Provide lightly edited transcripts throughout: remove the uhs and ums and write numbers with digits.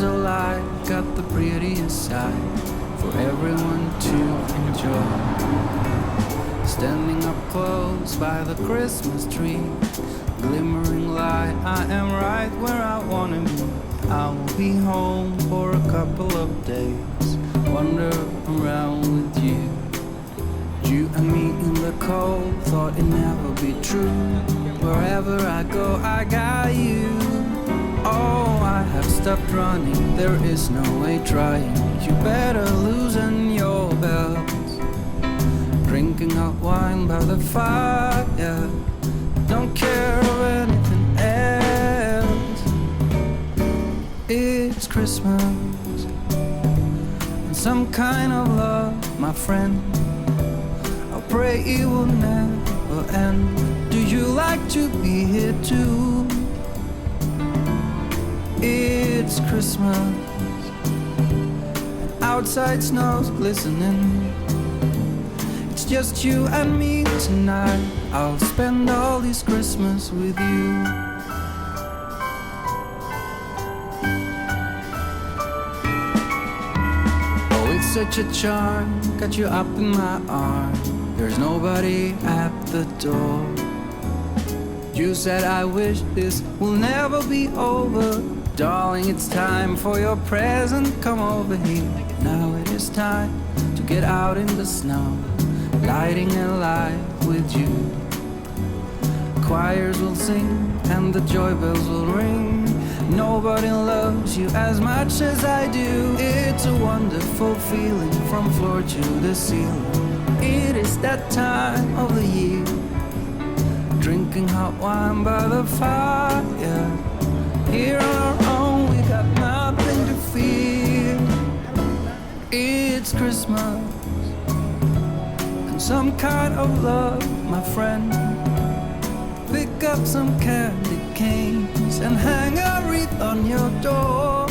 of life got the prettiest side for everyone to enjoy. Standing up close by the Christmas tree, glimmering light, I am right where I wanna be. I will be home for a couple of days, wander around with you. You and me in the cold, thought it'd never be true. Wherever I go, I got you. Oh, I have stopped running, there is no way trying. You better loosen your belts. Drinking hot wine by the fire, don't care of anything else. It's Christmas, and some kind of love, my friend. I pray it will never end. Do you like to be here too? It's Christmas, and outside snow's glistening. It's just you and me tonight. I'll spend all this Christmas with you. Oh, it's such a charm, got you up in my arms. There's nobody at the door. You said I wish this will never be over. Darling, it's time for your present, come over here. Now it is time to get out in the snow, lighting a light with you. Choirs will sing and the joy bells will ring. Nobody loves you as much as I do. It's a wonderful feeling from floor to the ceiling. It is that time of the year, drinking hot wine by the fire. Here on our own, we got nothing to fear. It's Christmas, and some kind of love, my friend. Pick up some candy canes and hang a wreath on your door.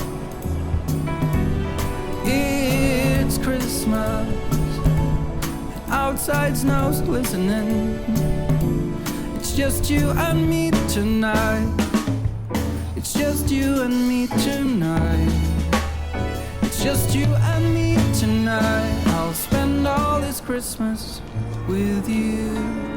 It's Christmas, outside snow's glistening. It's just you and me tonight. It's just you and me tonight. It's just you and me tonight. I'll spend all this Christmas with you.